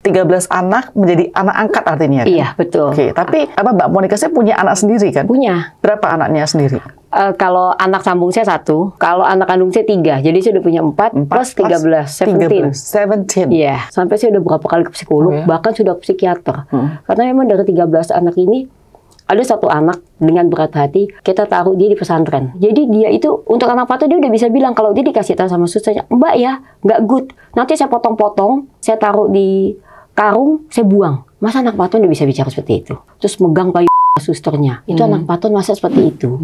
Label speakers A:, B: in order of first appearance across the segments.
A: 13 anak menjadi anak angkat artinya kan?
B: Iya, betul.
A: Oke, tapi Mbak Monica saya punya anak sendiri kan?
B: Punya.
A: Berapa anaknya sendiri?
B: Kalau anak sambung saya 1, kalau anak kandung saya 3. Jadi saya udah punya 4 plus 13, 17. Iya, sampai saya udah berapa kali ke psikolog, bahkan sudah ke psikiater. Karena memang dari 13 anak ini, ada 1 anak dengan berat hati, kita taruh dia di pesantren. Jadi dia itu, untuk anak patuh dia udah bisa bilang, kalau dia dikasih tahu sama susternya, Mbak ya, nggak good. Nanti saya potong-potong, saya taruh di karung, saya buang. Masa anak patuh udah bisa bicara seperti itu? Terus megang bayi susternya. Itu anak patuh masa seperti itu?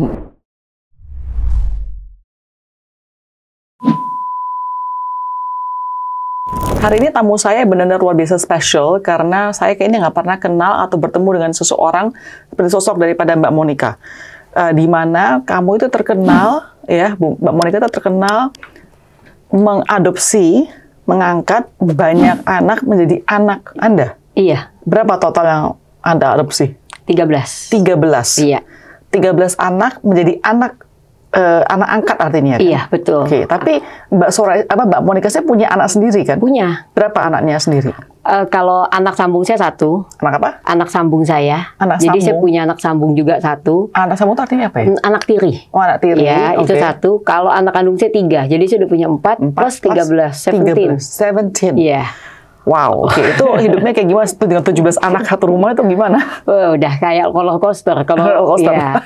A: Hari ini tamu saya benar-benar luar biasa spesial karena saya kayaknya nggak pernah kenal atau bertemu dengan seseorang seperti sosok daripada Mbak Monica. Di mana kamu itu terkenal, ya, Mbak Monica itu terkenal mengadopsi, mengangkat banyak anak menjadi anak Anda.
B: Iya.
A: Berapa total yang Anda adopsi?
B: 13.
A: 13.
B: Iya.
A: 13 anak menjadi anak angkat artinya kan?
B: Iya, betul.
A: Oke, tapi Mbak Monica saya punya anak sendiri kan?
B: Punya.
A: Berapa anaknya sendiri?
B: Kalau anak sambung saya 1.
A: Anak apa?
B: Anak sambung saya.
A: Anak
B: Jadi
A: sambung.
B: saya punya anak sambung juga 1.
A: Anak sambung itu artinya apa ya?
B: Anak tiri.
A: Oh, anak tiri.
B: Ya, itu 1. Kalau anak kandung saya 3. Jadi saya udah punya 4 plus 13,
A: 17.
B: Iya.
A: Wow, oke. Itu hidupnya kayak gimana dengan 17 anak satu rumah itu gimana?
B: Udah kayak roller coaster.
A: Roller coaster.
B: Ya.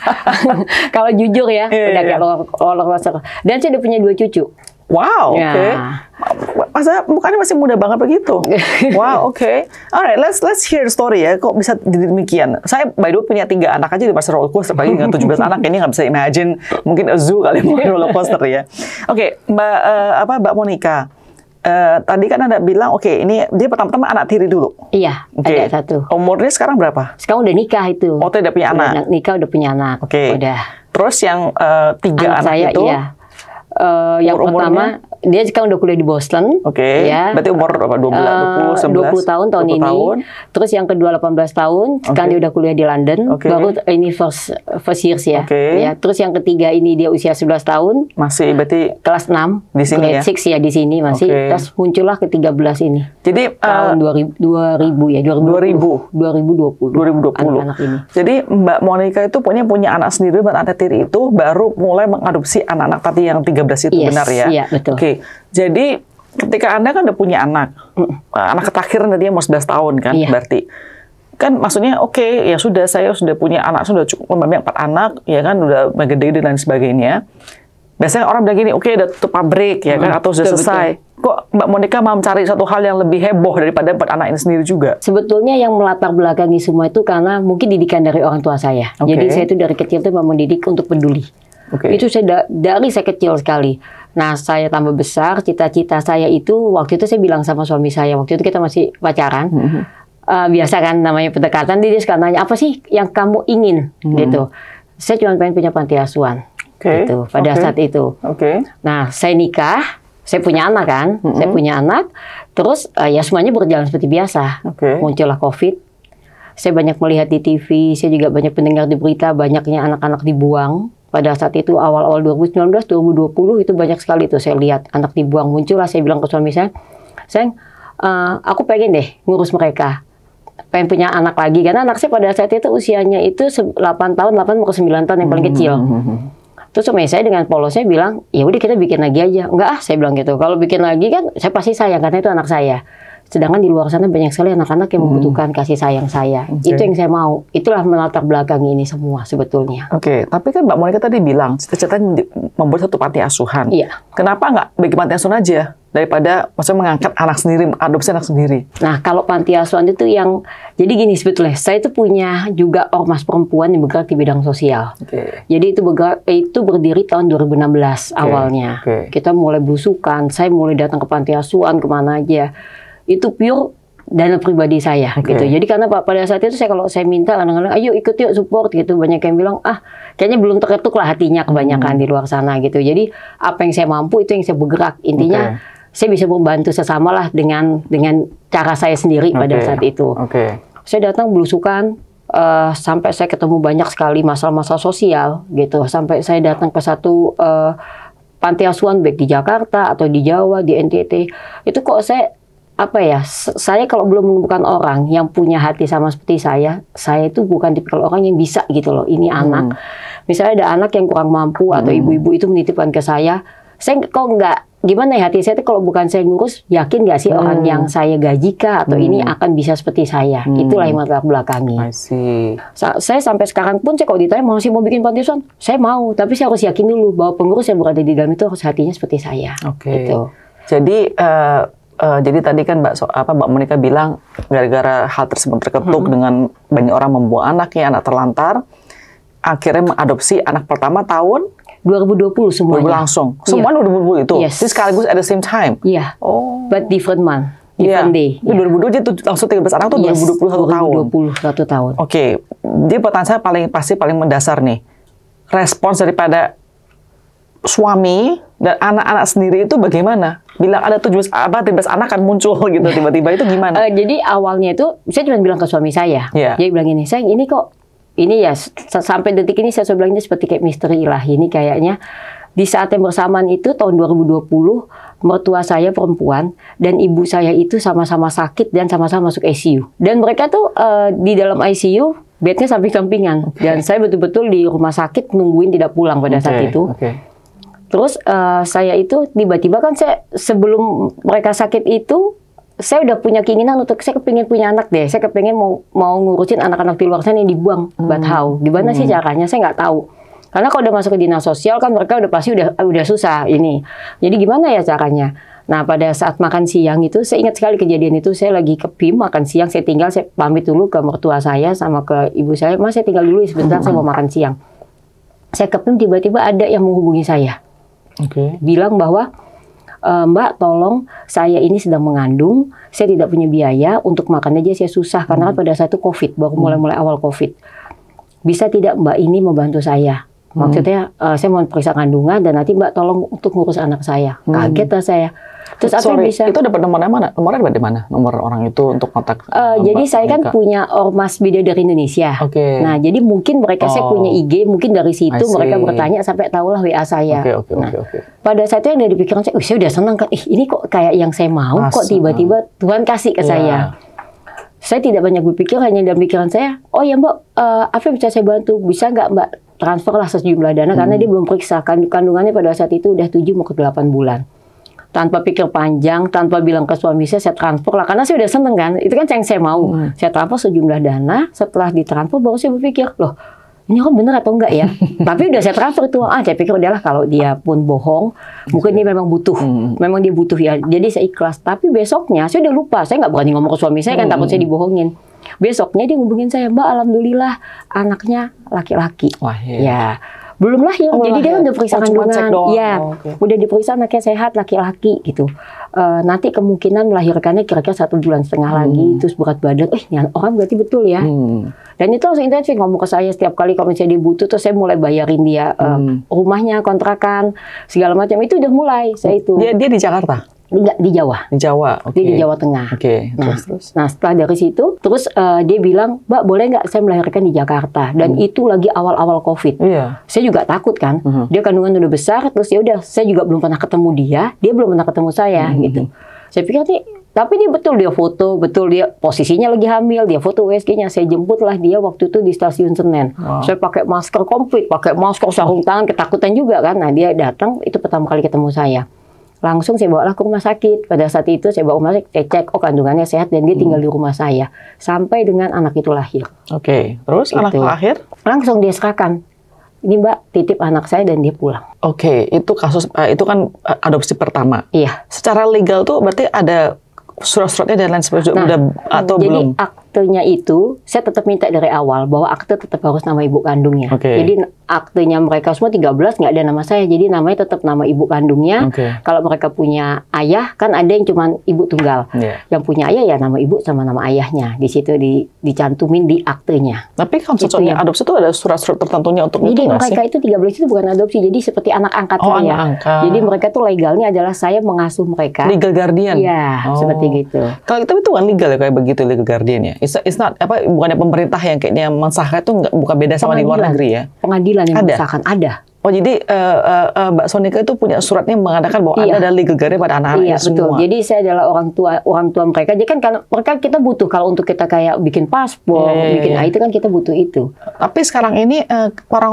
B: Kalau jujur ya, udah kayak roller coaster. Dan saya udah punya 2 cucu.
A: Wow,
B: Ya.
A: oke. Masa mukanya masih muda banget begitu? Wow, oke. Alright, let's hear the story ya. Kok bisa demikian? Saya by the way punya 3 anak aja di masa roller coaster, apalagi dengan 17 anak ini nggak bisa imagine. Mungkin a zoo kali mau roller coaster ya. Oke, Mbak Monica. Tadi kan Anda bilang, oke, ini dia pertama-tama anak tiri dulu.
B: Iya, ada 1.
A: Umurnya sekarang berapa?
B: Sekarang udah nikah itu.
A: Oh, udah punya anak?
B: Nikah udah punya anak.
A: Oke.
B: Udah.
A: Terus yang 3 anak
B: saya,
A: itu?
B: Iya. Yang pertama, dia sekarang udah kuliah di Boston.
A: Oke.
B: Ya.
A: Berarti umur berapa?
B: 20 tahun tahun
A: 20
B: ini.
A: tahun.
B: Terus yang kedua 18 tahun. Sekarang dia udah kuliah di London. Baru ini first years ya. Ya. Terus yang ketiga ini dia usia 11 tahun.
A: Masih berarti
B: kelas 6.
A: Di sini
B: grade 6 ya di sini masih. Terus muncullah ke 13 ini.
A: Jadi
B: tahun 2000 ya. 2020.
A: 2020.
B: Anak-anak ini.
A: Jadi Mbak Monica itu punya anak sendiri, anak tiri itu baru mulai mengadopsi anak-anak tadi yang 13 itu, benar ya?
B: Iya, betul.
A: Oke. Jadi ketika Anda kan udah punya anak, anak terakhir nanti mau 11 tahun kan, berarti kan maksudnya oke, ya sudah, saya sudah punya anak, sudah cukup memang 4 anak, ya kan, udah gede dan sebagainya. Biasanya orang bilang gini, oke, udah tutup pabrik ya kan, atau sudah selesai. Kok Mbak Monica mau mencari satu hal yang lebih heboh daripada 4 anak ini sendiri juga?
B: Sebetulnya yang melatar belakangi semua itu karena mungkin didikan dari orang tua saya. Jadi saya itu dari kecil tuh memang mendidik untuk peduli. Itu saya dari saya kecil sekali. Nah, saya tambah besar, cita-cita saya itu, waktu itu saya bilang sama suami saya, waktu itu kita masih pacaran, biasa kan namanya pendekatan, dia suka nanya, apa sih yang kamu ingin? Gitu. Saya cuma pengen punya panti asuhan. Gitu, pada saat itu. Nah, saya nikah, saya punya anak kan, saya punya anak, terus ya semuanya berjalan seperti biasa. Muncullah COVID, saya banyak melihat di TV, saya juga banyak mendengar di berita, banyaknya anak-anak dibuang. Pada saat itu awal-awal 2019, 2020 itu banyak sekali tuh saya lihat anak dibuang. Muncullah, saya bilang ke suami saya, sayang, aku pengen deh ngurus mereka. Pengen punya anak lagi, karena anak saya pada saat itu usianya itu 8 tahun, 8 mau ke 9 tahun yang paling kecil. Terus suami saya dengan polosnya bilang, ya udah kita bikin lagi aja. Enggak saya bilang gitu. Kalau bikin lagi kan saya pasti sayang karena itu anak saya. Sedangkan di luar sana banyak sekali anak-anak yang membutuhkan kasih sayang saya. Itu yang saya mau. Itulah melatar belakangi ini semua sebetulnya.
A: Tapi kan Mbak Monica tadi bilang cita-citanya membuat satu panti asuhan.
B: Iya. Kenapa
A: nggak bikin panti asuhan aja daripada maksudnya mengangkat anak sendiri, adopsi anak sendiri?
B: Nah, kalau panti asuhan itu yang jadi gini sebetulnya, saya itu punya juga ormas perempuan yang bergerak di bidang sosial. Jadi itu berdiri tahun 2016 awalnya. Kita mulai belusukan, saya mulai datang ke panti asuhan kemana aja. Itu pure dana pribadi saya gitu. Jadi karena pada saat itu kalau saya minta kadang-kadang ayo ikut yuk support gitu, banyak yang bilang kayaknya belum terketuk lah hatinya kebanyakan di luar sana gitu. Jadi apa yang saya mampu itu yang saya bergerak. Intinya saya bisa membantu sesama lah dengan cara saya sendiri pada saat itu. Saya datang belusukan sampai saya ketemu banyak sekali masalah-masalah sosial gitu. Sampai saya datang ke satu panti asuhan baik di Jakarta atau di Jawa, di NTT. Itu kok saya apa ya, saya kalau belum menemukan orang yang punya hati sama seperti saya itu bukan tipikal orang yang bisa gitu loh. Ini anak, misalnya ada anak yang kurang mampu atau ibu-ibu itu menitipkan ke saya kok nggak, gimana ya hati saya itu kalau bukan saya ngurus, yakin nggak sih orang yang saya gaji kah atau ini akan bisa seperti saya? Itulah yang latar belakangi. Saya sampai sekarang pun saya kalau ditanya masih mau bikin panti asuhan, saya mau, tapi saya harus yakin dulu bahwa pengurus yang berada di dalam itu harus hatinya seperti saya. Gitu.
A: Jadi tadi kan Mbak Monica bilang gara-gara hal tersebut terketuk dengan banyak orang membuang anaknya, anak terlantar, akhirnya mengadopsi anak pertama tahun
B: 2020 semuanya.
A: Langsung. Semua 2020 itu.
B: Yes.
A: Jadi sekaligus at the same time.
B: Iya. But different month. Different day.
A: 2020 dia langsung 13 anak tuh 2021 tahun.
B: 2021 tahun.
A: Oke. Jadi pertanyaan saya pasti paling mendasar nih. Respons daripada suami dan anak-anak sendiri itu bagaimana? Bilang ada 13 anak kan muncul gitu tiba-tiba, itu gimana?
B: Jadi awalnya itu saya cuma bilang ke suami saya. Dia bilang gini, sayang ini kok ini ya sampai detik ini saya bilang ini seperti kayak misteri ilahi. Ini kayaknya di saat yang bersamaan itu tahun 2020 mertua saya perempuan dan ibu saya itu sama-sama sakit dan sama-sama masuk ICU. Dan mereka tuh di dalam ICU bednya samping-sampingan. Dan saya betul-betul di rumah sakit nungguin tidak pulang pada saat itu. Terus saya itu tiba-tiba kan saya sebelum mereka sakit itu saya udah punya keinginan untuk saya kepingin punya anak deh. Saya kepingin mau ngurusin anak-anak di luar sana yang dibuang. But how? Gimana sih caranya? Saya nggak tahu. Karena kalau udah masuk ke dinas sosial kan mereka udah pasti udah susah ini. Jadi gimana ya caranya? Nah pada saat makan siang itu saya ingat sekali kejadian itu. Saya lagi ke PIM makan siang. Saya pamit dulu ke mertua saya sama ke ibu saya. Mas saya tinggal dulu sebentar saya mau makan siang. Saya ke PIM tiba-tiba ada yang menghubungi saya. Bilang bahwa Mbak, tolong saya ini sedang mengandung, saya tidak punya biaya untuk makan aja saya susah karena kan pada saat itu COVID, baru mulai awal COVID. Bisa tidak Mbak ini membantu saya? Maksudnya saya mau periksa kandungan dan nanti Mbak tolong untuk ngurus anak saya. Kaget lah saya. Terus apa bisa?
A: Itu dapat nomornya mana? Nomornya dapat di mana? Nomor orang itu untuk kontak?
B: Jadi saya kan punya Ormas Bidadari Indonesia. Nah, jadi mungkin mereka saya punya IG, mungkin dari situ mereka bertanya sampai tahulah WA saya. Pada saat itu yang dari pikiran saya, saya udah senang kan. Ini kok kayak yang saya mau, kok tiba-tiba Tuhan kasih ke saya. Saya tidak banyak berpikir, hanya dalam pikiran saya, oh ya Mbak, apa yang bisa saya bantu? Bisa nggak Mbak transfer lah sejumlah dana karena dia belum periksa kandungannya pada saat itu udah 7 mau ke 8 bulan. Tanpa pikir panjang, tanpa bilang ke suami saya transfer lah. Karena saya udah seneng kan, itu kan yang saya mau. Saya transfer sejumlah dana, setelah ditransfer baru saya berpikir, loh ini orang bener atau enggak ya? Tapi udah saya transfer itu, saya pikir udahlah kalau dia pun bohong, mungkin dia memang butuh. Memang dia butuh ya, jadi saya ikhlas. Tapi besoknya, saya udah lupa, saya nggak berani ngomong ke suami saya kan takut saya dibohongin. Besoknya dia ngubungin saya, Mbak alhamdulillah anaknya laki-laki. Ya. Belum lahir, jadi dia kan udah periksa kandungan, udah diperiksa anaknya sehat laki-laki gitu. Nanti kemungkinan melahirkannya kira-kira 1,5 bulan lagi, terus berat badan, ini orang berarti betul ya. Dan itu langsung intensif ngomong ke saya setiap kali kalau misalnya dia butuh, terus saya mulai bayarin dia rumahnya, kontrakan, segala macam itu udah mulai saya itu.
A: Dia di Jakarta?
B: Enggak, di Jawa.
A: Di Jawa,
B: Dia di Jawa Tengah.
A: Terus.
B: Nah, setelah dari situ, terus dia bilang, Mbak, boleh nggak saya melahirkan di Jakarta? Dan itu lagi awal-awal COVID. Saya juga takut kan. Dia kandungan udah besar, terus ya udah, saya juga belum pernah ketemu dia belum pernah ketemu saya, gitu. Saya pikir nih, tapi dia foto, betul dia posisinya lagi hamil, dia foto USG-nya. Saya jemput lah dia waktu itu di stasiun Senen. Saya pakai masker komplit, pakai masker sarung tangan, ketakutan juga kan. Nah, dia datang, itu pertama kali ketemu saya. Langsung saya bawa ke rumah sakit. Pada saat itu saya bawa rumah sakit, saya cek, kandungannya sehat dan dia tinggal di rumah saya. Sampai dengan anak itu lahir.
A: Terus anak lahir?
B: Langsung dia serahkan. Ini Mbak, titip anak saya dan dia pulang.
A: Itu kasus, itu kan adopsi pertama.
B: Iya.
A: Secara legal tuh berarti ada surat-suratnya dan lain sebagainya atau
B: jadi
A: belum?
B: Aktenya itu saya tetap minta dari awal bahwa akte tetap harus nama ibu kandungnya. Jadi aktenya mereka semua 13 nggak ada nama saya, jadi namanya tetap nama ibu kandungnya. Kalau mereka punya ayah kan ada yang cuma ibu tunggal, yang punya ayah ya nama ibu sama nama ayahnya di situ dicantumin di aktenya.
A: Tapi kalau cocoknya adopsi itu ada surat-surat tertentunya untuk
B: jadi
A: itu nggak sih?
B: Mereka itu 13 itu bukan adopsi, jadi seperti anak angkat saya.
A: Anak angkat.
B: Jadi mereka tuh legalnya adalah saya mengasuh mereka.
A: Legal guardian.
B: Iya, seperti gitu.
A: Kalau itu kan legal ya kayak begitu legal guardian ya. It's not bukannya pemerintah yang kayaknya mensahkan itu bukan beda sama di luar negeri ya.
B: Pengadilan yang mensahkan ada.
A: Oh jadi Mbak Sonika itu punya suratnya mengatakan bahwa Anda adalah legal guardian pada anak-anaknya semua.
B: Betul. Jadi saya adalah orang tua mereka. Jadi kan mereka kita butuh kalau untuk kita kayak bikin paspor, bikin IT kan kita butuh itu.
A: Tapi sekarang ini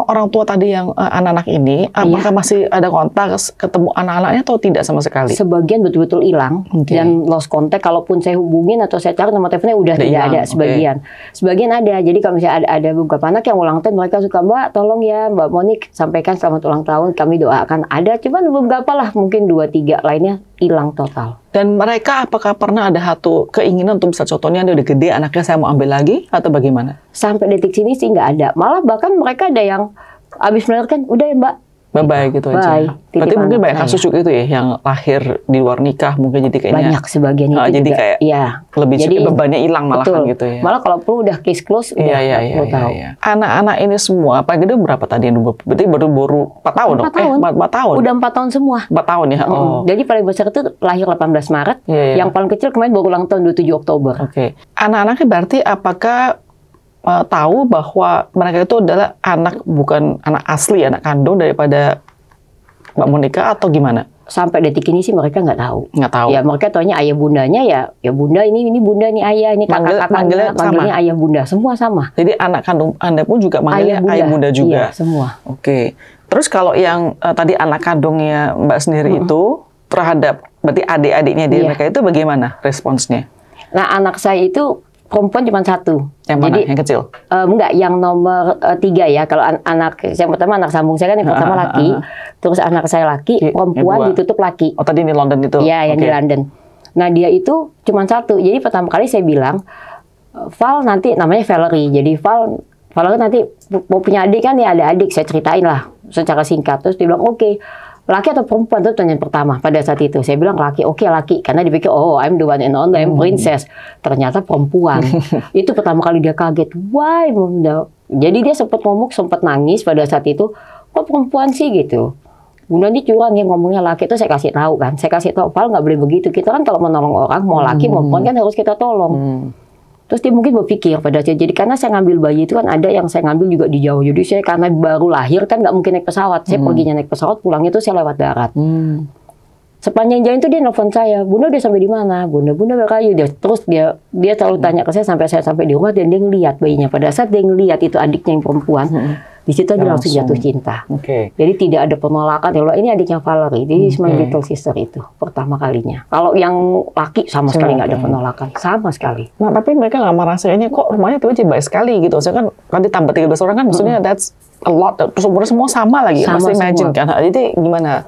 A: orang tua tadi yang anak-anak ini apakah masih ada kontak ketemu anak-anaknya atau tidak sama sekali?
B: Sebagian betul-betul hilang dan lost contact. Kalaupun saya hubungin atau saya cari nomor teleponnya udah tidak ada sebagian. Sebagian ada. Jadi kalau misalnya ada beberapa anak yang ulang tahun mereka suka, Mbak tolong ya Mbak Monik sampaikan selamat ulang tahun, kami doakan. Ada, cuman beberapa lah, mungkin 2-3 lainnya hilang total.
A: Dan mereka apakah pernah ada satu keinginan untuk bisa contohnya dia udah gede, anaknya saya mau ambil lagi, atau bagaimana?
B: Sampai detik sini sih nggak ada. Malah bahkan mereka ada yang habis melahirkan, udah ya Mbak,
A: bye-bye gitu aja. Berarti mungkin banyak kasus juga itu ya, yang lahir di luar nikah mungkin jadi kayaknya
B: banyak sebagian itu
A: jadi
B: juga.
A: Kayak lebih jadi bebannya hilang malah kan gitu ya.
B: Malah kalau perlu udah case close, udah tahu.
A: Anak-anak ini semua, paling gede berapa tadi? Berarti baru 4 tahun dong? 4 tahun.
B: Udah 4 tahun semua.
A: 4 tahun ya?
B: Jadi paling besar itu lahir 18 Maret, yang paling kecil kemarin baru ulang tahun 27 Oktober.
A: Anak-anaknya berarti apakah tahu bahwa mereka itu adalah bukan anak asli, anak kandung daripada Mbak Monika atau gimana?
B: Sampai detik ini sih mereka nggak tahu. Nggak tahu. Ya mereka taunya ayah bundanya ya bunda ini bunda ini ayah, ini kakak-kakaknya manggilnya ayah bunda, semua sama.
A: Jadi anak kandung Anda pun juga manggilnya ayah bunda juga?
B: Iya, semua.
A: Oke. Terus kalau yang tadi anak kandungnya Mbak sendiri itu terhadap berarti adik-adiknya dia mereka itu bagaimana responsnya?
B: Nah anak saya itu perempuan cuma 1.
A: Yang mana? Yang kecil?
B: Enggak, yang nomor 3 ya. Kalau anak yang pertama anak sambung saya kan yang pertama laki, terus anak saya laki, perempuan ditutup laki.
A: Oh tadi di London itu?
B: Iya, yang di London. Nah dia itu cuma 1. Jadi pertama kali saya bilang, Val nanti namanya Valerie. Jadi Val nanti mau punya adik kan ya, ada adik. Saya ceritain lah secara singkat. Terus dia bilang oke. Laki atau perempuan? Itu pertanyaan pertama pada saat itu. Saya bilang laki, oke laki. Karena dipikir, oh I'm the one and only, I'm princess. Ternyata perempuan. Itu pertama kali dia kaget. Why? Jadi dia sempat ngomong, sempat nangis pada saat itu. Kok perempuan sih gitu? Bunda ini curang ya ngomongnya laki. Itu saya kasih tahu kan. Saya kasih tahu, Val nggak boleh begitu. Kita kan kalau menolong orang, mau laki mau perempuan kan harus kita tolong. Terus dia mungkin berpikir pada saat jadi karena saya ngambil bayi itu kan ada yang saya ngambil juga di jauh. Jadi saya karena baru lahir kan nggak mungkin naik pesawat. Saya perginya naik pesawat, pulangnya itu saya lewat darat. Sepanjang jalan itu dia nelfon saya, Bunda udah sampai di mana? Bunda berkayu. Terus dia selalu tanya ke saya sampai di rumah dan dia ngelihat bayinya. Pada saat dia ngelihat itu adiknya yang perempuan, di situ dia langsung jatuh cinta. Jadi tidak ada penolakan. Kalau ini adiknya Valerie, jadi my little sister itu pertama kalinya. Kalau yang laki sama sekali nggak ada penolakan, sama sekali.
A: Nah tapi mereka nggak merasainnya kok rumahnya tuh aja baik sekali gitu. Saya kan nanti tambah 13 orang kan, maksudnya that's a lot. Terus umurnya semua sama lagi. Pasti imagine kan. Jadi gimana?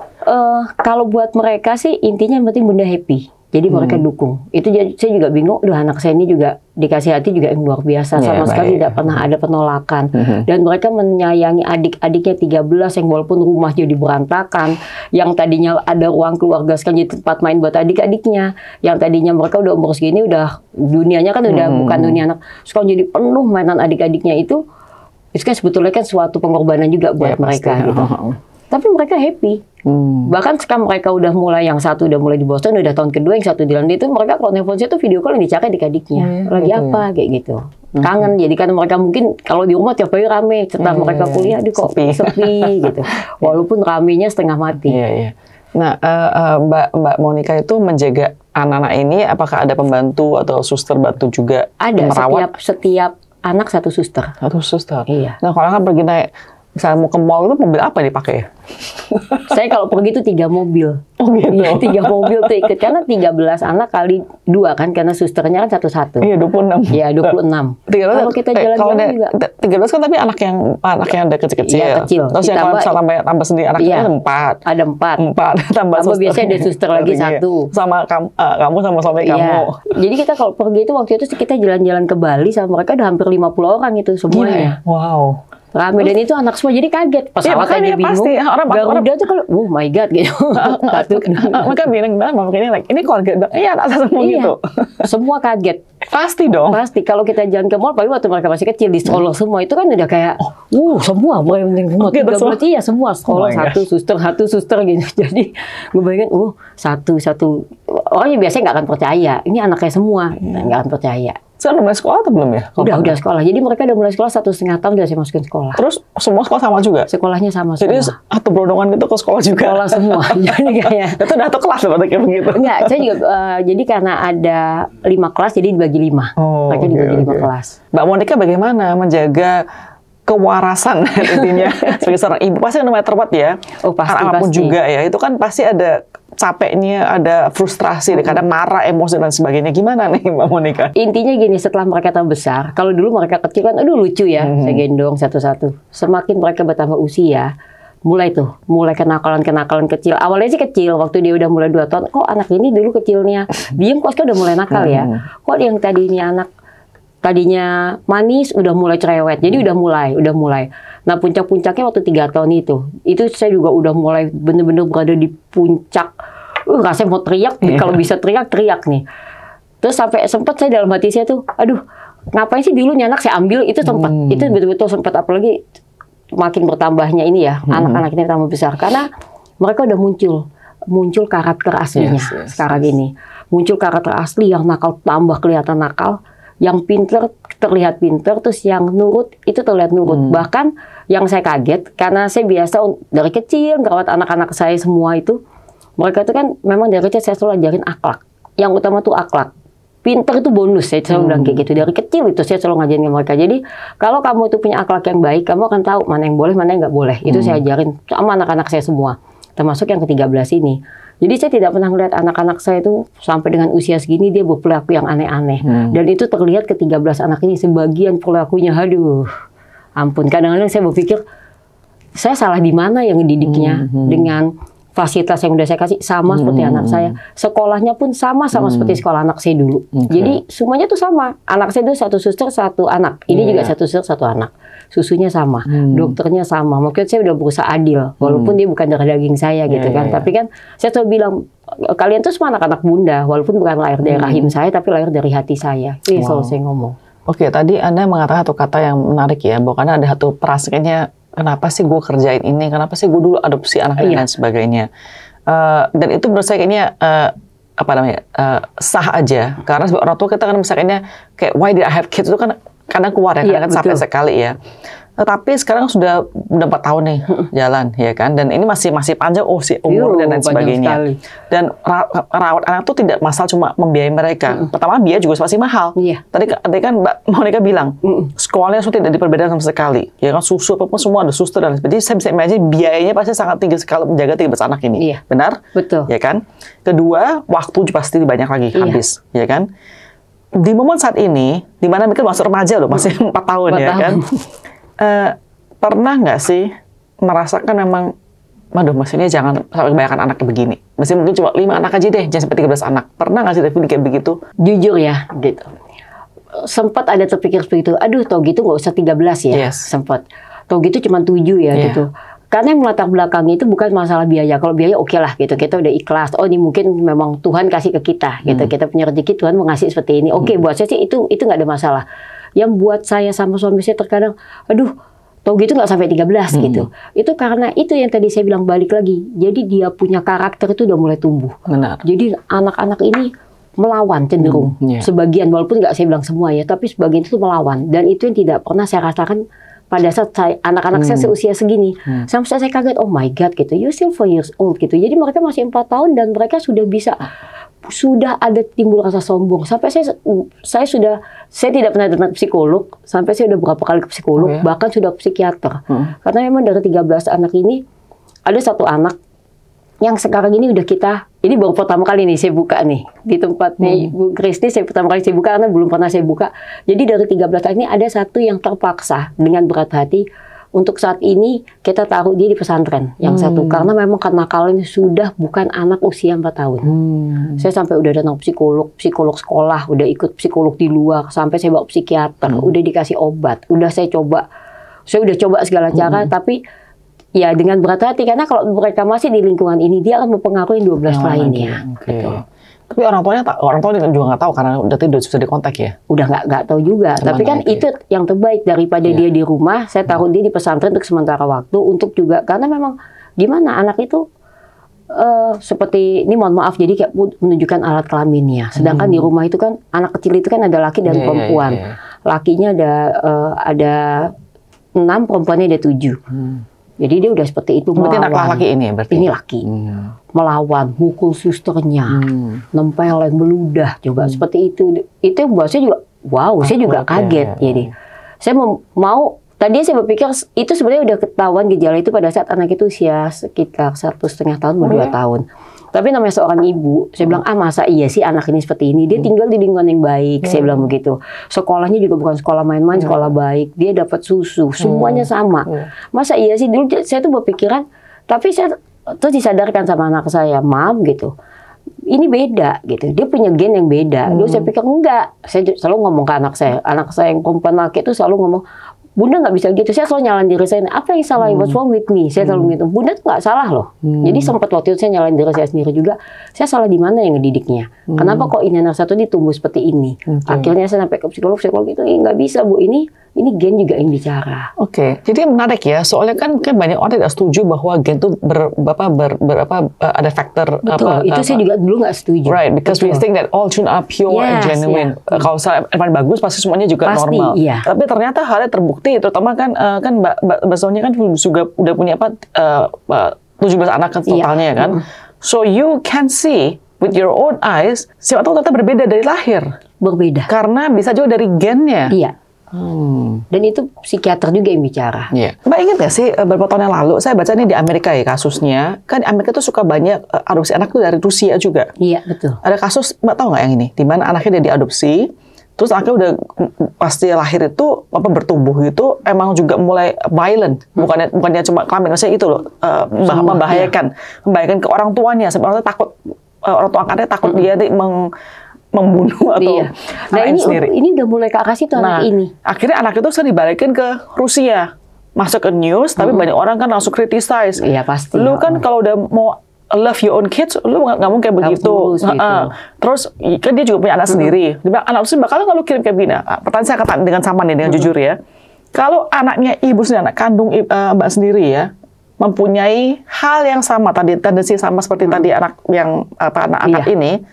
B: Kalau buat mereka sih intinya yang penting Bunda happy. Jadi mereka dukung. Itu saya juga bingung. Anak saya ini juga dikasih hati juga yang luar biasa. Sama sekali tidak pernah ada penolakan. Dan mereka menyayangi adik-adiknya 13 yang walaupun rumah jadi berantakan. Yang tadinya ada ruang keluarga sekarang jadi tempat main buat adik-adiknya. Yang tadinya mereka udah umur segini udah dunianya kan udah bukan dunia anak. Sekarang jadi penuh mainan adik-adiknya itu kan sebetulnya kan suatu pengorbanan juga buat mereka gitu. Tapi mereka happy. Bahkan sekarang mereka udah mulai, yang satu udah mulai di Boston, udah tahun kedua, yang satu di London itu mereka kalau nelfon saya tuh video call yang dicari adik-adiknya. Lagi apa kayak gitu. Kangen, jadi kan mereka mungkin kalau di rumah tiap hari rame, setelah mereka kuliah kok sepi gitu. Walaupun ramenya setengah mati.
A: Nah, Mbak Monika itu menjaga anak-anak ini, apakah ada pembantu atau suster bantu juga?
B: Ada, setiap anak satu suster.
A: Satu suster?
B: Iya.
A: Nah, kalau kan pergi naik, misalnya mau ke mall itu mobil apa yang dipakai ya?
B: Saya kalau pergi itu 3 mobil.
A: Oh gitu?
B: 3 mobil tuh ikut. Karena 13 anak kali 2 kan. Karena susternya kan satu-satu.
A: Iya, 26.
B: Iya, 26.
A: Kalau
B: kita jalan-jalan juga.
A: 13 kan tapi anak yang ada kecil-kecil.
B: Iya, kecil.
A: Terus yang kalau tambah sendiri anaknya ada 4.
B: Ada 4.
A: Tambah suster.
B: Biasanya ada suster lagi 1.
A: Sama kamu sama suami kamu.
B: Jadi kita kalau pergi itu waktu itu kita jalan-jalan ke Bali sama mereka udah hampir 50 orang itu semuanya.
A: Wow.
B: Rame dan itu anak semua jadi kaget. Pesawat aja bingung.
A: Pasti.
B: Garuda tuh kalau, oh my god gitu.
A: Mereka bingung banget, makanya ini keluarga. Iya, tak semua gitu.
B: Semua kaget.
A: Pasti dong.
B: Pasti. Kalau kita jalan ke mall, apalagi waktu mereka masih kecil di stroller semua itu kan udah kayak, semua boleh semua. Iya semua stroller satu suster gitu. Jadi gue bayangin, satu. Orangnya biasanya nggak akan percaya. Ini anaknya semua, nggak akan percaya.
A: Sekarang udah mulai sekolah atau belum ya?
B: Udah sekolah. Jadi mereka udah mulai sekolah 1,5 tahun udah saya masukin sekolah.
A: Terus semua sekolah sama juga?
B: Sekolahnya sama semua.
A: Jadi atau berondongan gitu ke sekolah juga?
B: Sekolah semua. Jadi kayak
A: itu udah satu kelas seperti kayak begitu?
B: Enggak, saya juga jadi karena ada 5 kelas jadi dibagi 5. Mereka dibagi 5 kelas.
A: Mbak Monica bagaimana menjaga kewarasan intinya sebagai seorang ibu? Pasti kan namanya terbuat ya.
B: Pasti.
A: Apapun juga ya. Itu kan pasti ada capeknya, ada frustrasi, kadang marah, emosi dan sebagainya. Gimana nih Mbak Monica?
B: Intinya gini, setelah mereka tambah besar, kalau dulu mereka kecil kan, aduh lucu ya, saya gendong satu-satu. Semakin mereka bertambah usia, mulai kenakalan kecil. Awalnya sih kecil, waktu dia udah mulai 2 tahun, kok anak ini dulu kecilnya diem, kok udah mulai nakal ya? Kok yang tadinya manis, udah mulai cerewet. Jadi udah mulai. Nah puncak-puncaknya waktu 3 tahun itu saya juga udah mulai bener-bener berada di puncak. Rasanya mau teriak, kalau bisa teriak nih. Terus sampai sempat saya dalam hati saya tuh, aduh, ngapain sih dulu anak saya ambil, itu sempat. Itu betul-betul sempat, apalagi makin bertambahnya ini ya, anak-anak ini tambah besar. Karena mereka udah muncul karakter aslinya sekarang ini. Muncul karakter asli yang nakal, tambah kelihatan nakal. Yang pinter terlihat pinter, terus yang nurut itu terlihat nurut. Bahkan yang saya kaget, karena saya biasa dari kecil merawat anak-anak saya semua itu, mereka itu kan memang dari kecil saya selalu ajarin akhlak. Yang utama tuh akhlak. Pinter itu bonus, saya selalu bilang kayak gitu. Dari kecil itu saya selalu ngajarin ke mereka. Jadi kalau kamu itu punya akhlak yang baik, kamu akan tahu mana yang boleh, mana yang nggak boleh. Itu saya ajarin sama anak-anak saya semua, termasuk yang ke-13 ini. Jadi saya tidak pernah melihat anak-anak saya itu sampai dengan usia segini dia berperilaku yang aneh-aneh. Dan itu terlihat ke-13 anak ini sebagian perilakunya, aduh, ampun. Kadang-kadang saya berpikir, saya salah di mana yang ngedidiknya dengan fasilitas yang udah saya kasih sama seperti anak saya. Sekolahnya pun sama seperti sekolah anak saya dulu. Jadi semuanya tuh sama. Anak saya itu 1 suster 1 anak. Ini juga 1 suster 1 anak. Susunya sama, dokternya sama. Mungkin saya udah berusaha adil, walaupun dia bukan darah daging saya gitu kan. Tapi kan saya selalu bilang, kalian tuh semua anak-anak bunda, walaupun bukan lahir dari rahim saya, tapi lahir dari hati saya. Itu selalu saya ngomong.
A: Oke, tadi Anda mengatakan satu kata yang menarik ya, bahwa karena ada satu perasaannya, kenapa sih gue kerjain ini, kenapa sih gue dulu adopsi anak dan sebagainya. Dan itu menurut saya kayaknya sah aja, karena sebagai orang tua kita kan misalnya kayak why did I have kids itu kan kadang keluar ya, kadang sampai sekali ya. Tapi sekarang sudah 4 tahun nih jalan ya kan, dan ini masih panjang umur dan lain sebagainya. Dan rawat anak tuh tidak masalah cuma membiayai mereka. Pertama biaya juga masih mahal. Tadi kan Mbak Monica bilang sekolahnya sudah tidak diperbedakan sama sekali. Ya kan, susu apapun semua ada suster dan sebagainya. Jadi saya bisa imagine biayanya pasti sangat tinggi sekali menjaga 13 anak ini. Benar?
B: Betul.
A: Ya kan. Kedua, waktu pasti banyak lagi habis. Ya kan. Di momen saat ini, di mana mereka masuk remaja loh, masih 4 tahun ya kan. Pernah nggak sih merasakan memang, aduh maksudnya jangan sampai kebanyakan anak begini. Mungkin cuma 5 anak aja deh, jangan sampai 13 anak. Pernah nggak sih tapi kayak begitu?
B: Jujur ya, gitu. Sempat ada terpikir seperti itu. Aduh, tau gitu nggak usah 13 ya. Sempat. Tau gitu cuma 7 ya gitu. Karena yang melatar belakangnya itu bukan masalah biaya. Kalau biaya oke lah gitu, kita udah ikhlas. Oh ini mungkin memang Tuhan kasih ke kita gitu. Kita punya rezeki, Tuhan mau ngasih seperti ini. Oke, buat saya sih itu nggak ada masalah. Yang buat saya sama suami saya terkadang, aduh, tau gitu nggak sampai 13 gitu. Itu karena itu yang tadi saya bilang, balik lagi. Jadi dia punya karakter itu udah mulai tumbuh.
A: Benar.
B: Jadi anak-anak ini melawan cenderung. Sebagian, walaupun nggak saya bilang semua ya, tapi sebagian itu melawan. Dan itu yang tidak pernah saya rasakan pada saat anak-anak saya seusia segini. Sampai saya kaget, oh my God gitu, you still 4 years old gitu. Jadi mereka masih 4 tahun dan mereka sudah bisa, sudah ada timbul rasa sombong. Sampai saya tidak pernah datang ke psikolog, sampai saya udah berapa kali ke psikolog, bahkan sudah ke psikiater. Karena memang dari 13 anak ini, ada 1 anak yang sekarang ini udah ini baru pertama kali nih saya buka nih di tempatnya Ibu Kristi, saya pertama kali saya buka karena belum pernah saya buka. Jadi dari 13 anak ini ada 1 yang terpaksa dengan berat hati untuk saat ini kita taruh dia di pesantren yang 1, karena memang kenakalannya sudah bukan anak usia 4 tahun. Saya sampai udah datang psikolog sekolah, udah ikut psikolog di luar, sampai saya bawa psikiater, udah dikasih obat, saya udah coba segala cara, tapi ya dengan berat hati, karena kalau mereka masih di lingkungan ini, dia akan mempengaruhi 12 lainnya.
A: Tapi orang tuanya juga nggak tahu karena udah tidak susah dikontak ya.
B: Udah nggak tahu juga. Tapi kan itu yang terbaik daripada dia di rumah. Saya taruh dia di pesantren untuk sementara waktu, untuk juga karena memang gimana anak itu seperti ini, mohon maaf, jadi kayak menunjukkan alat kelaminnya. Sedangkan di rumah itu kan anak kecil itu kan ada laki dan perempuan. Lakinya ada 6, perempuannya ada 7. Jadi dia udah seperti itu melawan.
A: Berarti anak laki ini ya berarti?
B: Ini laki. Melawan, mukul susternya, nempeleng, meludah, coba seperti itu. Itu yang buat saya juga, wow, saya juga kaget. Jadi saya mau tadi saya berpikir itu sebenarnya udah ketahuan gejala itu pada saat anak itu usia sekitar 1,5 tahun atau 2 tahun. Tapi namanya seorang ibu, saya bilang, masa iya sih anak ini seperti ini? Dia tinggal di lingkungan yang baik, saya bilang begitu. Sekolahnya juga bukan sekolah main-main, sekolah baik. Dia dapat susu, semuanya sama. Masa iya sih? Dulu saya tuh berpikiran, tapi saya terus disadarkan sama anak saya, Mam gitu. Ini beda gitu. Dia punya gen yang beda. Dulu saya pikir enggak. Saya selalu ngomong ke anak saya yang perempuan laki itu selalu ngomong, Bunda nggak bisa gitu. Saya selalu nyalain diri saya. Apa yang salah? What's wrong with me? Saya selalu gitu. Bunda tuh nggak salah loh. Jadi sempat waktu itu saya nyalain diri saya sendiri juga. Saya salah di mana yang ngedidiknya? Kenapa kok ini anak satu ditumbuh seperti ini? Akhirnya saya sampai ke psikolog gitu. Nggak bisa Bu. Ini gen juga yang bicara.
A: Oke, jadi menarik ya. Soalnya kan banyak orang tidak setuju bahwa gen itu ada faktor.
B: Betul. Itu saya juga dulu nggak setuju.
A: Right, because we think that all children are pure and genuine. Kalau saya bagus, pasti semuanya juga normal.
B: Iya.
A: Tapi ternyata halnya terbukti, terutama kan Mbak Sonia kan juga udah punya 17 anak kan totalnya ya kan. So you can see with your own eyes, siapa tahu ternyata berbeda dari lahir.
B: Berbeda.
A: Karena bisa juga dari gennya.
B: Iya. Dan itu psikiater juga yang bicara.
A: Mbak ingat nggak sih beberapa tahun yang lalu saya baca nih di Amerika ya kasusnya, kan di Amerika tuh suka banyak adopsi anak tuh dari Rusia juga.
B: Iya betul.
A: Ada kasus Mbak tahu nggak yang ini, di mana anaknya dia diadopsi, terus anaknya udah pasti lahir itu bertumbuh itu emang juga mulai violent, bukannya cuma kelamin, maksudnya itu loh membahayakan ke orang tuanya, sampai orang tua takut, orang tua angkatnya takut dia membunuh atau
B: nah ini udah mulai ke arah situ anak ini.
A: Akhirnya anak itu sering dibalikin ke Rusia, masuk ke news, tapi banyak orang kan langsung criticize.
B: Iya pasti.
A: Lu kan kalau udah mau love your own kids, lu nggak mungkin kayak begitu. Terus kan dia juga punya anak sendiri. Dia bilang, anak lu sih bakal nggak lu kirim kayak begini. Pertanyaan saya kata dengan sama nih, dengan jujur ya. Kalau anaknya ibu sendiri, anak kandung Mbak sendiri ya, mempunyai hal yang sama tadi, tendensi sama seperti tadi anak yang anak-anak ini.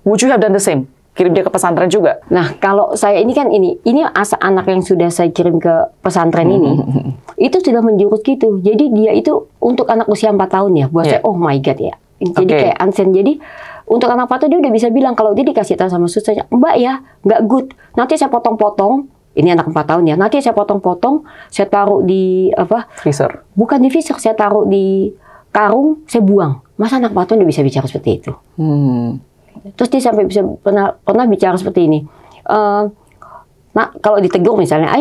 A: Would you have done the same? Kirim dia ke pesantren juga?
B: Nah, kalau saya ini kan ini anak yang sudah saya kirim ke pesantren ini, itu sudah menjurus gitu. Jadi dia itu untuk anak usia 4 tahun ya. Buat saya, oh my God ya. Jadi kayak unseen. Jadi untuk anak 4 tahun dia udah bisa bilang, kalau dia dikasih tahu sama susternya, Mbak ya, nggak good. Nanti saya potong-potong. Ini anak 4 tahun ya. Nanti saya potong-potong, saya taruh di
A: freezer.
B: Bukan di freezer, saya taruh di karung, saya buang. Masa anak 4 tahun udah bisa bicara seperti itu? Terus dia sampai bisa pernah bicara seperti ini. Nah, kalau ditegur misalnya,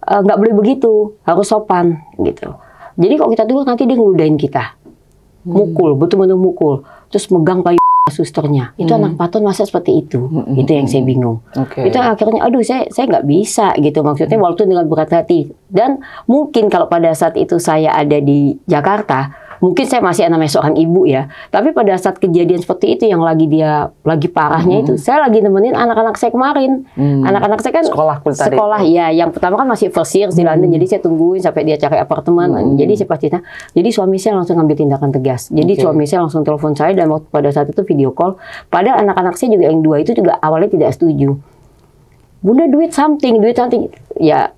B: nggak boleh begitu, harus sopan gitu. Jadi kalau kita tegur nanti dia ngeludahin kita, mukul, betul-betul mukul, terus megang kayu susternya. Itu anak 4 tahun masa seperti itu. Itu yang saya bingung. Itu akhirnya, aduh saya nggak bisa gitu. Maksudnya walaupun dengan berat hati. Dan mungkin kalau pada saat itu saya ada di Jakarta, mungkin saya masih namanya seorang ibu ya. Tapi pada saat kejadian seperti itu yang lagi parahnya itu, saya lagi nemenin anak-anak saya kemarin. Anak-anak saya kan sekolah ya. Yang pertama kan masih first year di London, jadi saya tungguin sampai dia cari apartemen. Jadi saya pastinya. Jadi suami saya langsung ngambil tindakan tegas. Jadi suami saya langsung telepon saya dan pada saat itu video call. Padahal anak-anak saya juga yang 2 itu juga awalnya tidak setuju. Bunda do something. Ya.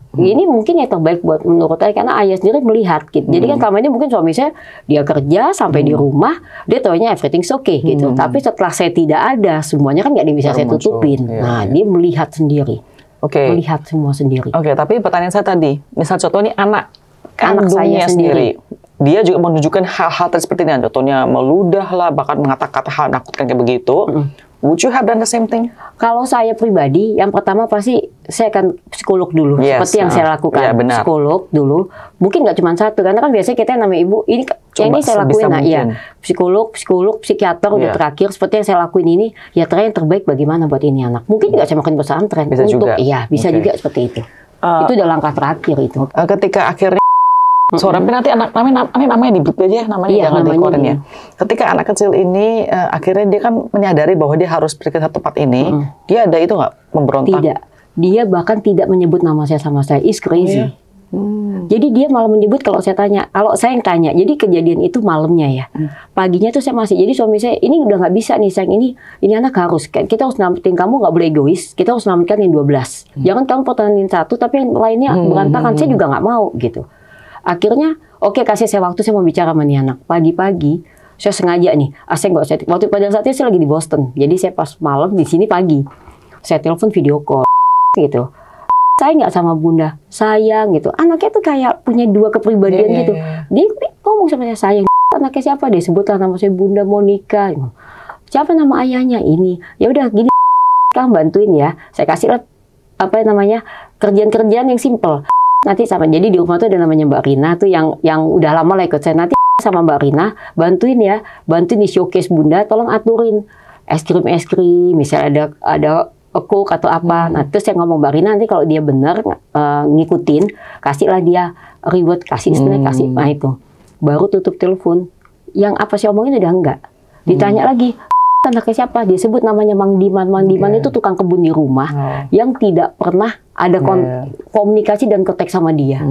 B: Ini mungkin yang terbaik buat menurut saya karena ayah sendiri melihat gitu. Jadi kan selama ini mungkin suami saya dia kerja sampai di rumah dia taunya everything's okay gitu. Tapi setelah saya tidak ada semuanya kan nggak bisa saya tutupin. Dia melihat sendiri. Melihat semua sendiri.
A: Tapi pertanyaan saya tadi, misal contoh ini anak kandungnya sendiri. Dia juga menunjukkan hal-hal seperti ini. Contohnya meludah lah, bahkan mengatakan hal menakutkan kayak begitu. Would you have done the same thing?
B: Kalau saya pribadi, yang pertama pasti saya akan psikolog dulu, seperti yang saya lakukan. Psikolog dulu, mungkin nggak cuma satu, karena kan biasanya kita yang namanya ibu, ini saya lakuin, psikolog, psikiater udah terakhir, seperti yang saya lakuin ini, ya yang terbaik bagaimana buat ini anak. Mungkin nggak saya makin pesantren,
A: bisa juga.
B: Iya, bisa juga seperti itu. Itu udah langkah terakhir itu.
A: Ketika akhirnya seorang nanti namanya di blip aja, namanya jangan dikeluarin ya. Ketika anak kecil ini akhirnya dia kan menyadari bahwa dia harus pergi ke satu tempat ini, dia ada itu nggak memberontak?
B: Tidak, dia bahkan tidak menyebut nama saya sama saya. Is crazy. Jadi dia malah menyebut kalau saya yang tanya, jadi kejadian itu malamnya ya. Paginya tuh saya masih, jadi suami saya, ini udah nggak bisa nih sayang, ini anak harus, kita harus nyelamatin kamu, nggak boleh egois, kita harus selamatkan yang 12. Jangan kamu pertahanin satu, tapi yang lainnya berantakan, saya juga nggak mau gitu. Akhirnya, oke, kasih saya waktu, saya mau bicara sama nih anak. Pagi-pagi, saya sengaja nih, saya nggak usah, waktu pada saat itu saya lagi di Boston, jadi saya pas malam, di sini pagi. Saya telepon video call, gitu. Saya nggak sama bunda, sayang gitu. Anaknya tuh kayak punya dua kepribadian gitu. Dia ngomong sama saya, sayang, anaknya siapa? Dia sebutlah nama saya Bunda Monica. Siapa nama ayahnya? Ini. Ya udah gini, kamu bantuin ya. Saya kasih lah kerjaan-kerjaan yang simple. Nanti sama, jadi di rumah tuh ada namanya Mbak Rina tuh yang udah lama lah ikut saya. Nanti sama Mbak Rina bantuin ya, bantuin di showcase bunda, tolong aturin es krim, misalnya ada Coke atau apa. Nah, terus saya ngomong Mbak Rina, nanti kalau dia benar ngikutin, kasihlah dia reward, kasih snack, kasih. Nah itu. Baru tutup telepon. Yang apa sih omongin udah enggak. Ditanya lagi, anaknya siapa? Dia sebut namanya Mang Diman. Mang Diman itu tukang kebun di rumah yang tidak pernah ada komunikasi dan kontak sama dia.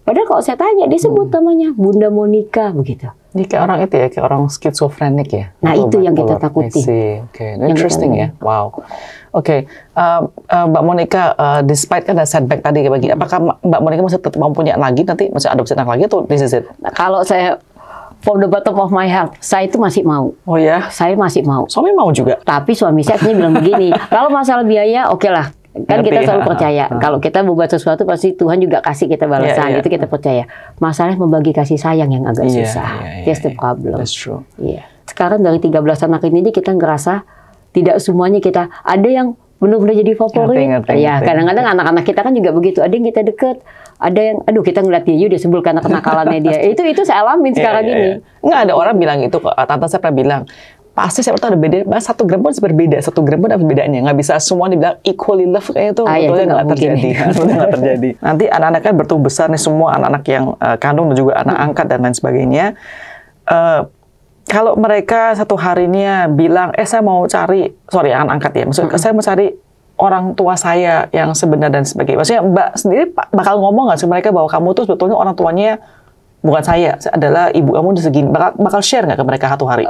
B: Padahal kalau saya tanya, dia sebut namanya Bunda Monica begitu.
A: Ini kayak orang itu ya, kayak orang skizofrenik ya.
B: Nah itu yang kita takuti.
A: Oke, interesting ya. Wow. Oke, Mbak Monica, despite kan ada setback tadi bagi, apakah Mbak Monica masih tetap mau punya lagi nanti, masih adopsi anak lagi atau this is it?
B: Nah, kalau saya from the bottom of my heart, saya itu masih mau.
A: Oh ya?
B: Saya masih mau.
A: Suami mau juga?
B: Tapi suami saya akhirnya bilang begini, kalau masalah biaya, oke lah. Kan kita selalu percaya, kalau kita membuat sesuatu pasti Tuhan juga kasih kita balasan, itu kita percaya. Masalah membagi kasih sayang yang agak susah. That's the problem.
A: That's true.
B: Sekarang dari 13 anak ini kita ngerasa tidak semuanya kita, ada yang benar-benar jadi favorit. Ya, kadang-kadang anak-anak kita kan juga begitu. Ada yang kita deket, ada yang, aduh kita ngeliat dia udah sebel karena kenakalannya dia. Itu saya alamin sekarang ini.
A: Nggak ada orang bilang itu kok. Tante saya pernah bilang, pasti saya tahu ada beda, 1 gram pun berbeda, 1 gram pun ada bedanya. Nggak bisa semua dibilang equally love kayak itu, sebetulnya nggak terjadi. Nggak terjadi. Nanti anak-anak kan bertumbuh besar nih, semua anak-anak yang kandung dan juga anak angkat dan lain sebagainya. Kalau mereka satu harinya bilang, saya mau cari, anak angkat ya, maksudnya saya mau cari orang tua saya yang sebenarnya dan sebagainya. Maksudnya Mbak sendiri bakal ngomong nggak sih mereka bahwa kamu tuh sebetulnya orang tuanya bukan saya adalah ibu kamu di segini, bakal share nggak ke mereka satu hari?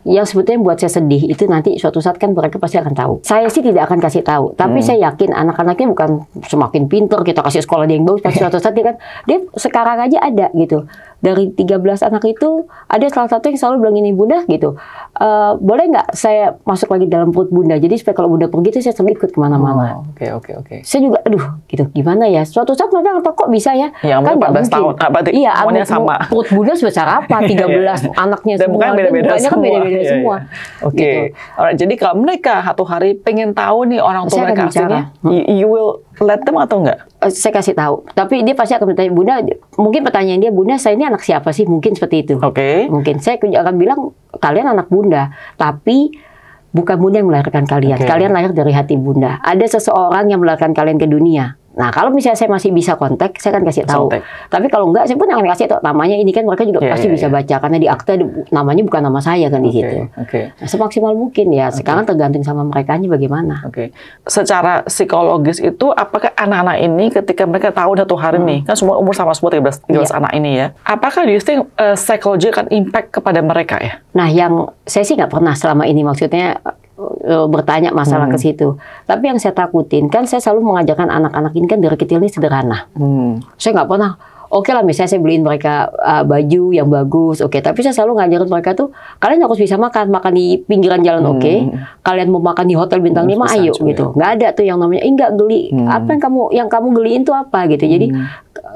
B: Yang sebetulnya buat saya sedih itu nanti suatu saat kan mereka pasti akan tahu. Saya sih tidak akan kasih tahu, tapi saya yakin anak-anaknya bukan semakin pinter kita kasih sekolah dia yang bagus, pasti suatu saat dia sekarang aja ada gitu. Dari 13 anak itu ada salah satu yang selalu bilang ini, Bunda gitu, boleh nggak saya masuk lagi dalam perut Bunda, jadi supaya kalau Bunda pergi itu saya selalu ikut kemana-mana.
A: Oke.
B: Saya juga aduh gitu, gimana ya, suatu saat mereka kok bisa ya,
A: kan 14 tahun, iya, sama.
B: Perut Bunda sebesar apa? 13 anaknya
A: dan
B: semua.
A: Beda-beda
B: kan beda-beda semua.
A: Oke.
B: Gitu.
A: Alright, jadi kalau mereka satu hari pengen tahu nih orang tua mereka aslinya, you will let them atau enggak?
B: Saya kasih tahu. Tapi dia pasti akan bertanya, Bunda, mungkin pertanyaan dia, Bunda, saya ini anak siapa sih? Mungkin seperti itu.
A: Oke.
B: Mungkin saya akan bilang, kalian anak Bunda, tapi bukan Bunda yang melahirkan kalian. Kalian lahir dari hati Bunda. Ada seseorang yang melahirkan kalian ke dunia. Nah, kalau misalnya saya masih bisa kontak, saya akan kasih tahu. Tapi kalau enggak, saya pun akan kasih tahu namanya. Ini kan mereka juga pasti bisa baca karena di akte namanya bukan nama saya kan di situ. Nah, semaksimal mungkin ya. Sekarang tergantung sama merekanya bagaimana.
A: Secara psikologis itu, apakah anak-anak ini ketika mereka tahu satu hari nih, kan semua umur sama semua 13 anak ini ya. Apakah do you think psikologi akan impact kepada mereka ya?
B: Nah, yang saya sih nggak pernah selama ini maksudnya bertanya masalah ke situ. Tapi yang saya takutin kan saya selalu mengajarkan anak-anak ini kan dari kecil ini sederhana. Saya nggak pernah, oke lah misalnya saya beliin mereka baju yang bagus, oke. Tapi saya selalu ngajarin mereka tuh, kalian harus bisa makan di pinggiran jalan, oke. Kalian mau makan di hotel bintang 5, ayo gitu. Nggak ada tuh yang namanya, nggak geli. Apa yang kamu geliin tuh apa gitu. Jadi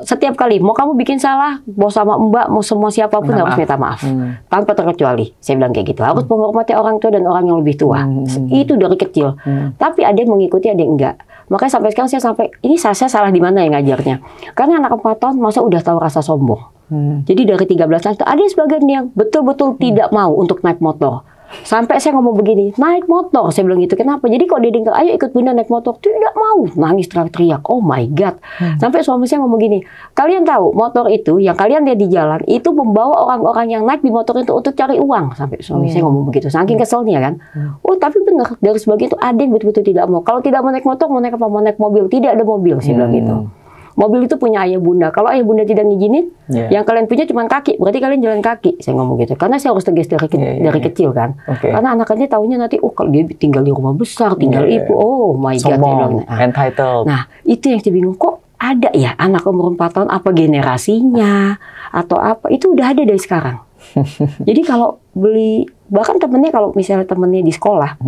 B: setiap kali mau kamu bikin salah, mau sama Mbak, mau semua siapapun harus minta maaf. Tanpa terkecuali. Saya bilang kayak gitu. Harus menghormati orang tua dan orang yang lebih tua. Itu dari kecil. Tapi ada yang mengikuti, ada yang enggak. Makanya sampai sekarang ini saya salah di mana ya ngajarnya. Karena anak 4 tahun masa udah tahu rasa sombong. Jadi dari 13 tahun ada sebagian yang betul-betul tidak mau untuk naik motor. Sampai saya ngomong begini, naik motor, saya bilang gitu, kenapa? Jadi kalau dia dengar, ayo ikut Bunda naik motor, tidak mau, nangis teriak-teriak, oh my God. Sampai suami saya ngomong gini, kalian tahu motor itu, yang kalian lihat di jalan, itu membawa orang-orang yang naik di motor itu untuk cari uang. Sampai suami saya ngomong begitu, saking keselnya kan. Oh tapi benar, dari sebagian itu ada yang betul-betul tidak mau. Kalau tidak mau naik motor, mau naik apa? Mau naik mobil, tidak ada mobil, saya bilang gitu. Mobil itu punya ayah bunda. Kalau ayah bunda tidak ngizinin, yang kalian punya cuma kaki. Berarti kalian jalan kaki. Saya ngomong gitu. Karena saya harus tegas dari kecil kan. Karena anak-anaknya taunya nanti, kalau dia tinggal di rumah besar, tinggal ibu, oh my God.
A: Entitled.
B: Nah, itu yang saya bingung. Kok ada ya anak umur 4 tahun, apa generasinya, atau apa. Itu udah ada dari sekarang. Jadi kalau beli, bahkan temennya kalau misalnya temennya di sekolah,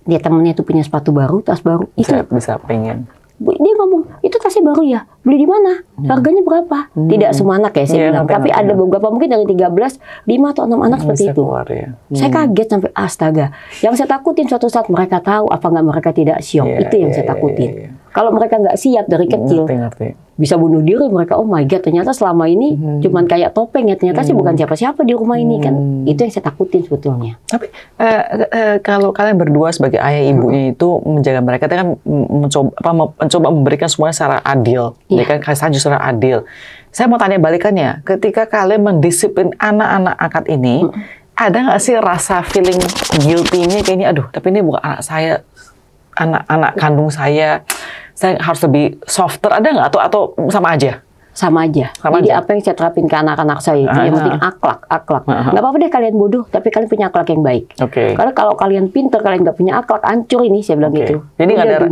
B: dia temennya tuh punya sepatu baru, tas baru.
A: Bisa pengen.
B: Dia ngomong, itu tasnya baru ya? Beli di mana? Harganya berapa? Tidak semua anak ya, saya bilang. Tapi ada beberapa mungkin dari 13, 5 atau 6 anak seperti itu. Saya kaget sampai astaga. Yang saya takutin suatu saat mereka tahu apa nggak mereka tidak siap. Itu yang saya takutin. Kalau mereka nggak siap dari kecil, bisa bunuh diri mereka. Oh my God, ternyata selama ini cuman kayak topeng ya. Ternyata sih bukan siapa-siapa di rumah ini kan. Itu yang saya takutin sebetulnya.
A: Tapi kalau kalian berdua sebagai ayah ibunya itu menjaga mereka, itu kan mencoba memberikan semuanya secara adil, ya kan, kasih sayang secara adil. Saya mau tanya balikannya, ketika kalian mendisiplin anak-anak angkat ini, ada nggak sih rasa feeling guilty-nya kayaknya, aduh, tapi ini bukan anak saya, anak kandung saya harus lebih softer, ada nggak atau sama aja?
B: Sama aja. Jadi apa yang saya terapin ke anak-anak saya itu yang penting akhlak. Nggak apa-apa deh kalian bodoh, tapi kalian punya akhlak yang baik. Karena kalau kalian pintar, kalian nggak punya akhlak, hancur ini, saya bilang gitu.
A: Jadi nggak ada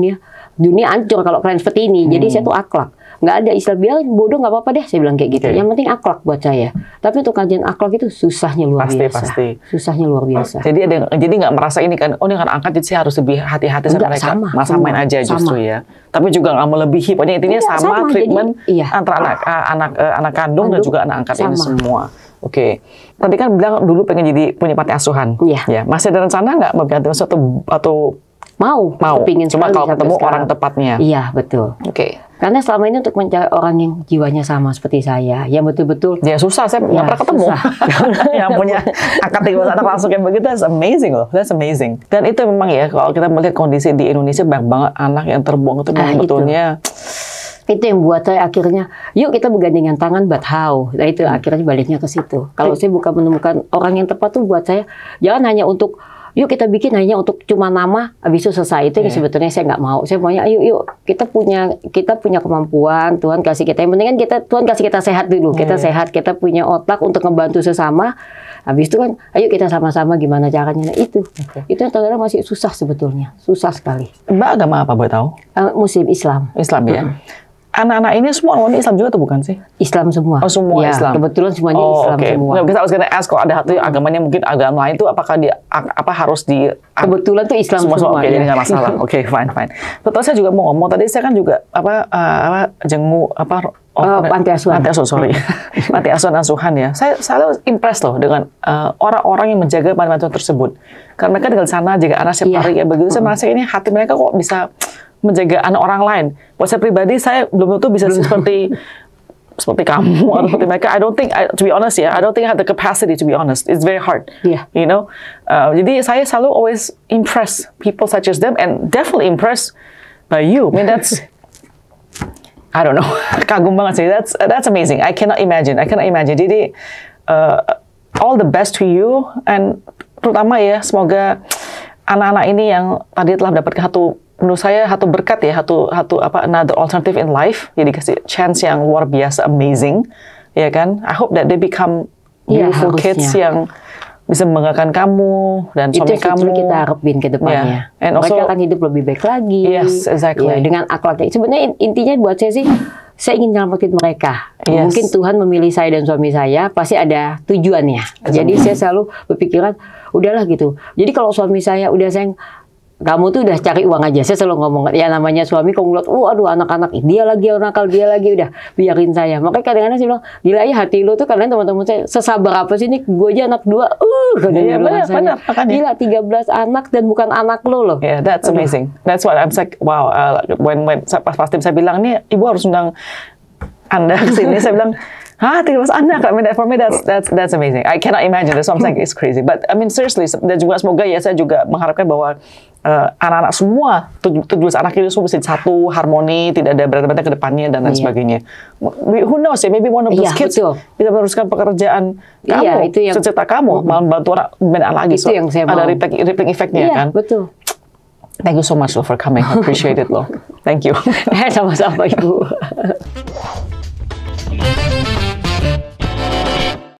B: dunia hancur kalau kalian seperti ini. Jadi saya tuh akhlak. Nggak ada istilah biar bodoh nggak apa-apa deh, saya bilang kayak gitu. Yang penting akhlak buat saya. Tapi untuk kajian akhlak itu susahnya luar biasa. Susahnya luar biasa.
A: Jadi nggak merasa ini kan, oh ini kan angkat, jadi saya harus lebih hati-hati sama mereka. Masa main aja justru ya. Tapi juga nggak melebihi. Pokoknya intinya sama treatment antara anak kandung dan juga anak angkat ini semua. Tadi kan bilang dulu pengen jadi punya panti asuhan. Ya, masih ada rencana nggak mau ganti atau
B: mau.
A: Cuma kalau ketemu orang tepatnya.
B: Iya, betul. Karena selama ini untuk mencari orang yang jiwanya sama seperti saya, yang betul-betul.
A: Ya susah, saya nggak pernah ketemu. Yang punya angkat 13 anak langsung kayak begitu, that's amazing loh, that's amazing. Dan itu memang ya, kalau kita melihat kondisi di Indonesia, banyak banget anak yang terbuang itu memang betulnya.
B: Itu yang buat saya akhirnya, yuk kita bergandengan tangan, but how? Nah itu akhirnya baliknya ke situ. Kalau saya bukan menemukan orang yang tepat tuh buat saya, jangan hanya untuk yuk kita bikin hanya untuk cuma nama, habis itu selesai. Itu yang sebetulnya saya nggak mau. Saya maunya, yuk kita punya kemampuan, Tuhan kasih kita. Yang penting kan Tuhan kasih kita sehat dulu. Kita sehat, kita punya otak untuk ngebantu sesama. Habis itu kan, ayo kita sama-sama gimana caranya. Nah itu yang terkadang masih susah sebetulnya, susah sekali.
A: Mbak agama apa boleh tahu?
B: Muslim, Islam.
A: Islam ya. Anak-anak ini semua orang Islam juga tuh bukan sih?
B: Islam semua.
A: Oh semua
B: ya,
A: Islam.
B: Kebetulan semuanya Islam semua.
A: Kita harus ask kalau ada satu agamanya mungkin agama lain itu apakah harus di
B: kebetulan tuh Islam semua.
A: Jadi nggak masalah. Fine. Betul, saya juga mau ngomong tadi, saya kan juga panti asuhan ya. Saya selalu impress loh dengan orang-orang yang menjaga panti asuhan tersebut. Karena mereka tinggal di sana, jaga anak setiap hari kayak begitu. Saya merasa ini hati mereka kok bisa menjaga anak orang lain. Buat saya pribadi, saya belum tentu bisa seperti kamu atau seperti mereka. I don't think, to be honest I don't think I have the capacity to be honest. It's very hard. You know. Jadi saya selalu always impress people such as them and definitely impressed by you. I mean that's, I don't know, kagum banget sih. That's amazing. I cannot imagine. Jadi all the best to you, and terutama ya semoga anak-anak ini yang tadi telah mendapatkan menurut saya satu berkat ya, another alternative in life, jadi kasih chance yang luar biasa amazing, ya kan? I hope that they become beautiful kids yang bisa membanggakan kamu dan suami kamu.
B: Itu kita harapin ke depannya. Mereka akan hidup lebih baik lagi.
A: Yes, exactly.
B: Ya, dengan akhlaknya. Sebenarnya intinya buat saya sih, saya ingin nyelamatin mereka. Mungkin Tuhan memilih saya dan suami saya, pasti ada tujuannya. Jadi saya selalu berpikiran, udahlah gitu. Jadi kalau suami saya udah sayang, kamu tuh udah cari uang aja. Saya selalu ngomong, ya namanya suami, kalau ngeliat, aduh anak-anak, dia lagi nakal, dia lagi, udah biarin saya. Makanya kadang-kadang saya bilang, gila ya hati lo tuh, kalian teman-teman saya, sesabar apa sih nih, gue aja anak 2, benar, gila 13 anak dan bukan anak lo loh.
A: Yeah, that's amazing. That's what I'm like, wow, when pas tim saya bilang, nih ibu harus undang Anda ke sini, saya bilang, 13 anak. I mean, for me that's amazing. I cannot imagine. That's what I'm saying, it's crazy. But I mean seriously, dan juga semoga ya, saya juga mengharapkan bahwa anak-anak semua 17 anak itu semua bisa satu, harmoni, tidak ada berantem-berantem ke depannya dan lain sebagainya. Who knows ya, maybe one of those kids bisa meneruskan pekerjaan kamu, cita-cita kamu, malah bantu orang benar lagi.
B: Itu yang saya mau.
A: Ada rippling effect-nya kan.
B: Betul.
A: Thank you so much loh for coming. I appreciate it loh. Thank you.
B: Sama-sama Ibu.